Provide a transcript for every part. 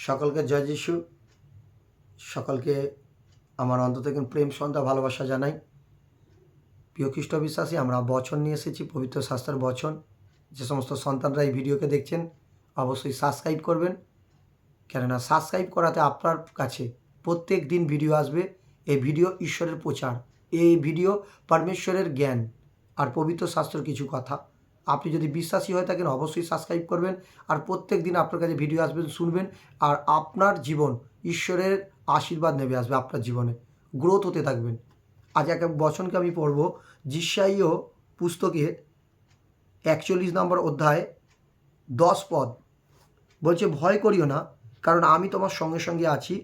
সকলকে জয় যিশু। সকলকে আমার অন্তর থেকে প্রেম সন্ধ্যা ভালোবাসা জানাই। প্রিয় খ্রিস্ট বিশ্বাসী, আমরা বচন নিয়ে এসেছি, পবিত্র শাস্ত্রের বচন। যে সমস্ত সন্তানরা এই ভিডিওকে দেখছেন অবশ্যই সাবস্ক্রাইব করবেন, কেননা সাবস্ক্রাইব করাতে আপনার কাছে প্রত্যেক দিন ভিডিও আসবে। এই ভিডিও ঈশ্বরের প্রচার, এই ভিডিও পরমেশ্বরের জ্ঞান আর পবিত্র শাস্ত্রের কিছু কথা। আপনি যদি বিশ্বাসী হয়ে থাকেন অবশ্যই সাবস্ক্রাইব করবেন, আর প্রত্যেক দিন আপনার কাছে ভিডিও আসবেন, শুনবেন, আর আপনার জীবন ঈশ্বরের আশীর্বাদ নেমে আসবে, আপনার জীবনে গ্রোথ হতে থাকবেন। আজ এক বচনকে আমি পড়ব, যিশাইয় পুস্তকের 41 নম্বর অধ্যায় 10 পদ। বলছে, ভয় করিও না, কারণ আমি তোমার সঙ্গে সঙ্গে আছি।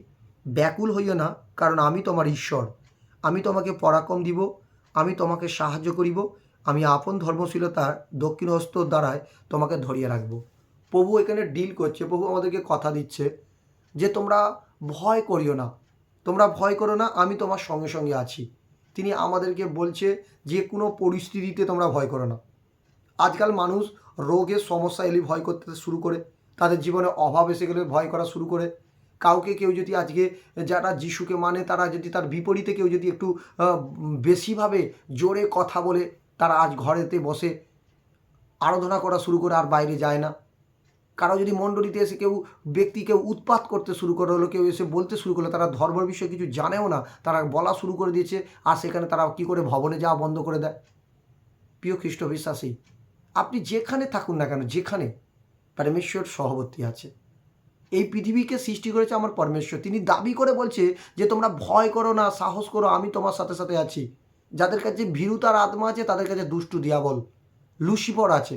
ব্যাকুল হইও না, কারণ আমি তোমার ঈশ্বর। আমি তোমাকে পরাক্রম দিব, আমি তোমাকে সাহায্য করিব। আমি আপন ধর্মশীলতার দক্ষিণ হস্ত দ্বারায় তোমাকে ধরিয়ে রাখবো। প্রভু এখানে ডিল করছে, প্রভু আমাদেরকে কথা দিচ্ছে যে তোমরা ভয় করিও না, তোমরা ভয় করো না, আমি তোমার সঙ্গে সঙ্গে আছি। তিনি আমাদেরকে বলছে যে কোনো পরিস্থিতিতে তোমরা ভয় করো না। আজকাল মানুষ রোগের সমস্যা এলে ভয় করতে শুরু করে, তাদের জীবনে অভাব এসে গেলে ভয় করা শুরু করে। কাউকে কেউ যদি আজকে, যারা যিশুকে মানে, তারা যদি তার বিপরীতে কেউ যদি একটু বেশিভাবে জোরে কথা বলে, তারা আজ ঘরেতে বসে আরাধনা করা শুরু করে, আর বাইরে যায় না। কারো যদি মণ্ডলীতে এসে কেউ উৎপাত করতে শুরু করে হলো, কেউ এসে বলতে শুরু করলো, তারা ধর্মের বিষয়ে কিছু জানেও না, তারা বলা শুরু করে দিয়েছে, আর সেখানে তারা কী করে ভবনে যাওয়া বন্ধ করে দেয়। প্রিয় খ্রিস্ট বিশ্বাসী, আপনি যেখানে থাকুন না কেন, যেখানে পরমেশ্বর সহবর্তী আছে। এই পৃথিবীকে সৃষ্টি করেছে আমার পরমেশ্বর। তিনি দাবি করে বলছে যে তোমরা ভয় করো না, সাহস করো, আমি তোমার সাথে সাথে আছি। যাদের কাছে ভীরুতার আত্মা আছে তাদের কাছে দুষ্টু দিয়াবল লুসিফর আছে,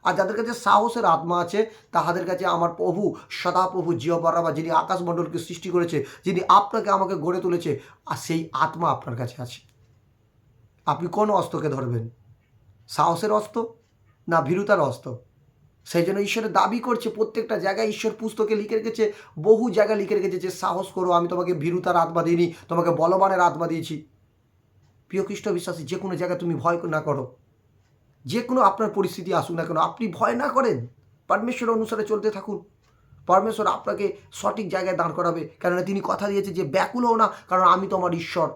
আর যাদের কাছে সাহসের আত্মা আছে তাহাদের কাছে আমার প্রভু সদাপ্রভু জিহ্বা, যিনি আকাশমণ্ডলকে সৃষ্টি করেছে, যিনি আপনাকে আমাকে গড়ে তুলেছে, আর সেই আত্মা আপনার কাছে আছে। আপনি কোন অস্ত্রকে ধরবেন? সাহসের অস্ত্র না ভীরুতার অস্ত্র? সেই জন্য ঈশ্বরের দাবি করছে, প্রত্যেকটা জায়গায় ঈশ্বর পুস্তকে লিখে রেখেছে, বহু জায়গায় লিখে রেখেছে যে সাহস করো, আমি তোমাকে ভীরুতার আত্মা দিইনি, তোমাকে বলবানের আত্মা দিয়েছি। প্রিয় খ্রিস্ট বিশ্বাসী, যে কোনো জায়গায় তুমি ভয় না করো, যে কোনো আপনার পরিস্থিতি আসুক না কেন, আপনি ভয় না করেন, পরমেশ্বর অনুসারে চলতে থাকুন। পরমেশ্বর আপনাকে সঠিক জায়গায় দাঁড় করাবে, কেননা তিনি কথা দিয়েছে যে ব্যাকুল হও না, কারণ আমি তোমার ঈশ্বর।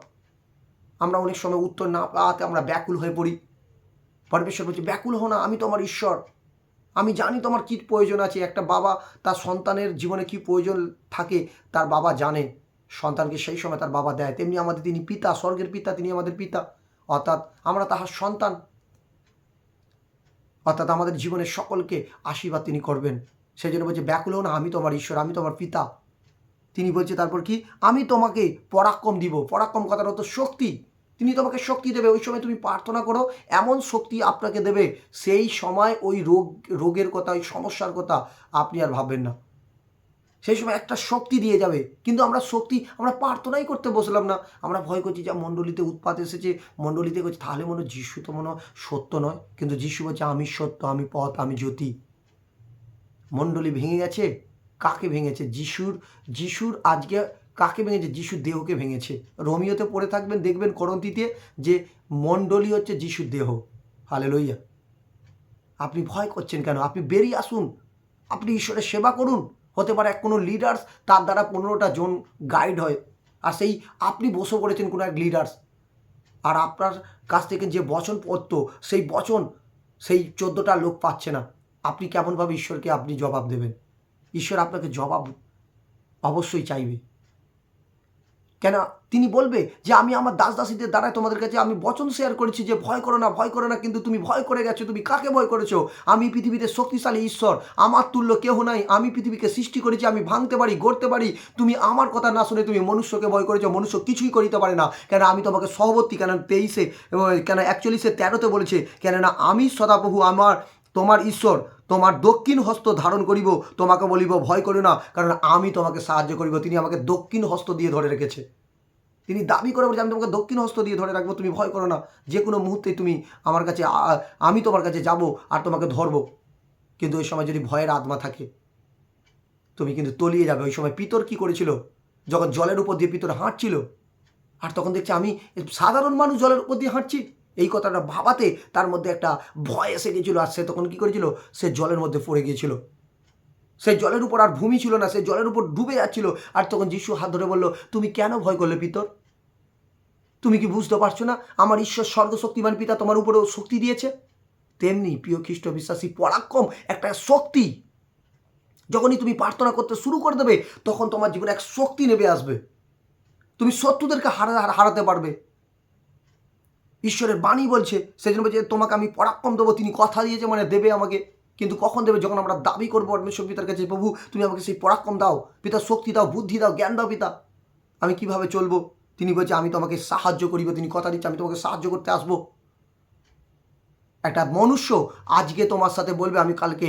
আমরা অনেক সময় উত্তর না পাওয়াতে আমরা ব্যাকুল হয়ে পড়ি। পরমেশ্বর বলছে, ব্যাকুল হও না, আমি তোমার ঈশ্বর। আমি জানি তোমার কী প্রয়োজন আছে। একটা বাবা তার সন্তানের জীবনে কী প্রয়োজন থাকে তার বাবা জানে, সন্তানকে সেই সময় তার বাবা দেয়। তেমনি আমাদের তিনি পিতা, স্বর্গের পিতা, তিনি আমাদের পিতা, অর্থাৎ আমরা তাহার সন্তান। অর্থাৎ আমাদের জীবনের সকলকে আশীর্বাদ তিনি করবেন। সেই জন্য বলছে, ব্যাকুল হও না, আমি তোমার ঈশ্বর, আমি তোমার পিতা। তিনি বলছে তারপর কি, আমি তোমাকে পরাক্রম দিব। পরাক্রম কথার অর্থ শক্তি। তিনি তোমাকে শক্তি দেবে। ওই সময় তুমি প্রার্থনা করো, এমন শক্তি আপনাকে দেবে, সেই সময় ওই রোগের কথা, ওই সমস্যার কথা আপনি আর ভাববেন না। সেই সময় একটা শক্তি দিয়ে যাবে। কিন্তু আমরা প্রার্থনাই করতে বসলাম না, আমরা ভয় করছি, যা মণ্ডলীতে উৎপাত এসেছে, মণ্ডলীতে করছি, তাহলে মনে যিশু তো মনে সত্য নয়। কিন্তু যিশু বলছে, আমি সত্য, আমি পথ, আমি জ্যোতি। মণ্ডলী ভেঙে গেছে, কাকে ভেঙেছে? যিশুর আজকে কাকে ভেঙেছে? যিশুর দেহকে ভেঙেছে। রোমিওতে পড়ে থাকবেন, দেখবেন করন্থীতে যে মণ্ডলী হচ্ছে যিশুর দেহ। হালেলুয়া। আপনি ভয় করছেন কেন? আপনি বেরিয়ে আসুন, আপনি ঈশ্বরের সেবা করুন। হতে পারে কোনো লিডার্স, তার দ্বারা 15টা জন গাইড হয়, আর সেই আপনি বসে পড়েছেন কোনো এক লিডার্স, আর আপনার কাছ থেকে যে বচন পড়তো সেই বচন সেই 14টা লোক পাচ্ছে না। আপনি কেমনভাবে ঈশ্বরকে আপনি জবাব দেবেন? ঈশ্বর আপনাকে জবাব অবশ্যই চাইবে। কেন? তিনি বলবে যে আমি আমার দাস দাসীদের দ্বারা তোমাদের কাছে আমি বচন শেয়ার করেছি যে ভয় করো না, ভয় করো না, কিন্তু তুমি ভয় করে গেছো। তুমি কাকে ভয় করেছো? আমি পৃথিবীতে শক্তিশালী ঈশ্বর, আমার তুল্য কেহ নাই। আমি পৃথিবীকে সৃষ্টি করেছি, আমি ভাঙতে পারি, গড়তে পারি। তুমি আমার কথা না শুনে তুমি মনুষ্যকে ভয় করেছো। মনুষ্য কিছুই করিতে পারে না, কেন আমি তোমাকে সহবর্তী। কেন 23 কেন 41-13 বলেছে, কেননা আমি সদাপ্রভু আমার তোমার ঈশ্বর, তোমার দক্ষিণ হস্ত ধারণ করিব, তোমাকে বলিব ভয় করো না, কারণ আমি তোমাকে সাহায্য করিব। তিনি আমাকে দক্ষিণ হস্ত দিয়ে ধরে রেখেছে। তিনি দাবি করে বলছে, আমি তোমাকে দক্ষিণ হস্ত দিয়ে ধরে রাখবো, তুমি ভয় করো না। যে কোনো মুহূর্তে তুমি আমার কাছে, আমি তোমার কাছে যাব আর তোমাকে ধরবো। কিন্তু ওই সময় যদি ভয়ের আত্মা থাকে, তুমি কিন্তু তলিয়ে যাবে। ওই সময় পিতর কি করেছিল? যখন জলের উপর দিয়ে পিতর হাঁটছিল, আর তখন দেখছি আমি সাধারণ মানুষ জলের উপর দিয়ে হাঁটছি, এই কথাটা ভাবাতে তার মধ্যে একটা ভয় এসে গিয়েছিল। আর সে তখন কি করেছিল? সে জলের মধ্যে পড়ে গিয়েছিল। সেই জলের উপর আর ভূমি ছিল না, সেই জলের উপর ডুবে যাচ্ছিল। আর তখন যিশু হাত ধরে বলল, তুমি কেন ভয় করলে পিতর? তুমি কি বুঝতে পারছো না আমার ঈশ্বর সর্বশক্তিমান পিতা তোমার উপরেও শক্তি দিয়েছে? তেমনি প্রিয় খ্রিস্ট বিশ্বাসী, পরাক্রম একটা শক্তি। যখনই তুমি প্রার্থনা করতে শুরু করে দেবে, তখন তোমার জীবনে এক শক্তি নেমে আসবে। তুমি শত্রুদেরকে হারাতে পারবে। ঈশ্বরের বাণী বলছে, সেই জন্য বলছে তোমাকে আমি পরাক্রম দেবো। তিনি কথা দিয়েছে মানে দেবে আমাকে। কিন্তু কখন দেবে? যখন আমরা দাবি করবো পরমেশ্বর পিতার কাছে, প্রভু তুমি আমাকে সেই পরাক্রম দাও, পিতা শক্তি দাও, বুদ্ধি দাও, জ্ঞান দাও পিতা, আমি কিভাবে চলবো। তিনি বলছে আমি তোমাকে সাহায্য করিব। তিনি কথা দিচ্ছে আমি তোমাকে সাহায্য করতে আসবো। একটা মনুষ্য আজকে তোমার সাথে বলবে আমি কালকে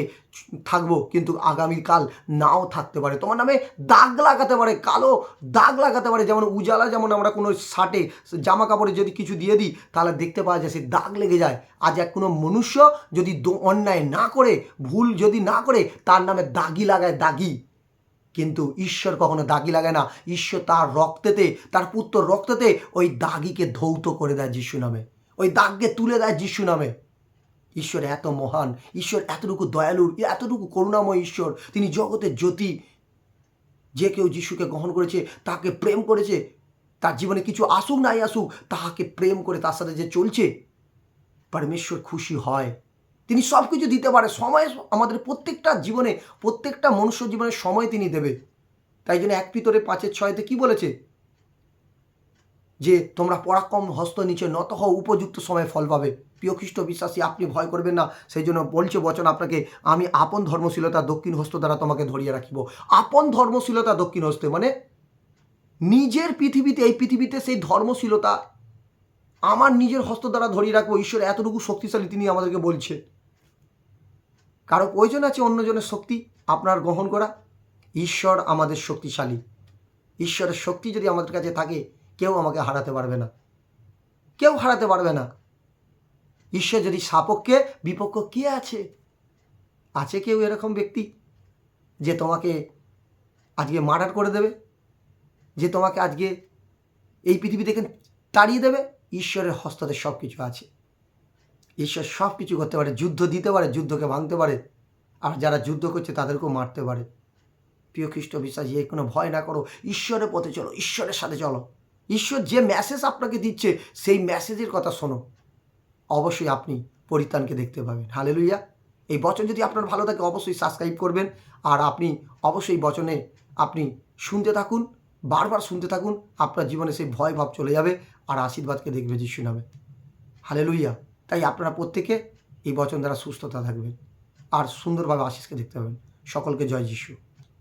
থাকবো, কিন্তু আগামীকাল নাও থাকতে পারে। তোমার নামে দাগ লাগাতে পারে, কালো দাগ লাগাতে পারে। যেমন উজালা, যেমন আমরা কোনো শার্টে জামা কাপড়ে যদি কিছু দিয়ে দিই তাহলে দেখতে পাওয়া যায় সেই দাগ লেগে যায়। আজ কোনো মনুষ্য যদি অন্যায় না করে, ভুল যদি না করে, তার নামে দাগি লাগায়, দাগি। কিন্তু ঈশ্বর কখনো দাগি লাগায় না। ঈশ্বর তার রক্তেতে, তার পুত্র রক্তেতে ওই দাগিকে ধৌত করে দেয় যিশু নামে, ওই দাগকে তুলে দেয় যিশু নামে। ঈশ্বর এত মহান, ঈশ্বর এতটুকু দয়ালু, এতটুকু করুণাময় ঈশ্বর। তিনি জগতের জ্যোতি। যে কেউ যিশুকে গ্রহণ করেছে, তাকে প্রেম করেছে, তার জীবনে কিছু আসুক নাই আসুক, তাহাকে প্রেম করে তার সাথে যে চলছে, পরমেশ্বর খুশি হয়। তিনি সব কিছু দিতে পারে। সময় আমাদের প্রত্যেকটা জীবনে, প্রত্যেকটা মনুষ্য জীবনে সময় তিনি দেবে। তাই জন্য 1 পিতরে 5:6 কি বলেছে? যে তোমরা পরাক্রম হস্ত নিচে নত হও, উপযুক্ত সময়ে ফল পাবে। প্রিয় খ্রিস্ট বিশ্বাসী, আপনি ভয় করবেন না। সেই জন্য বলছে বচন আপনাকে, আমি আপন ধর্মশীলতা দক্ষিণ হস্ত দ্বারা তোমাকে ধরিয়ে রাখিব। আপন ধর্মশীলতা দক্ষিণ হস্তে মানে নিজের পৃথিবীতে, এই পৃথিবীতে সেই ধর্মশীলতা আমার নিজের হস্ত দ্বারা ধরিয়ে রাখবো। ঈশ্বর এতটুকু শক্তিশালী, তিনি আমাদেরকে বলছে। কারো প্রয়োজন আছে অন্যজনের শক্তি আপনার গ্রহণ করা? ঈশ্বর আমাদের শক্তিশালী। ঈশ্বরের শক্তি যদি আমাদের কাছে থাকে, কেউ আমাকে হারাতে পারবে না, কেউ হারাতে পারবে না। ঈশ্বর যদি সাপক্ষে, বিপক্ষ কে আছে? আছে কেউ এরকম ব্যক্তি যে তোমাকে আজকে মার্ডার করে দেবে, যে তোমাকে আজকে এই পৃথিবী থেকে তাড়িয়ে দেবে? ঈশ্বরের হস্ততে সব কিছু আছে। ঈশ্বর সব কিছু করতে পারে, যুদ্ধ দিতে পারে, যুদ্ধকে ভাঙতে পারে, আর যারা যুদ্ধ করছে তাদেরকেও মারতে পারে। প্রিয় খ্রিস্ট বিশ্বাসী, কোনো ভয় না করো, ঈশ্বরের পথে চলো, ঈশ্বরের সাথে চলো। ঈশ্বর যে মেসেজ আপনাকে দিচ্ছে, সেই মেসেজের কথা শোনো, অবশ্যই আপনি পরিত্রাণকে দেখতে পাবেন। হালেলুয়া। এই বচন যদি আপনার ভালো থাকে, অবশ্যই সাবস্ক্রাইব করবেন। আর আপনি অবশ্যই বচনে আপনি শুনতে থাকুন, বারবার শুনতে থাকুন। আপনার জীবনে সেই ভয় ভাব চলে যাবে, আর আশীর্বাদকে দেখবে যিশু নামে। হালেলুয়া। তাই আপনারা প্রত্যেকে এই বচন দ্বারা সুস্থতা থাকবেন আর সুন্দরভাবে আশীষকে দেখতে পাবেন। সকলকে জয় যিশু।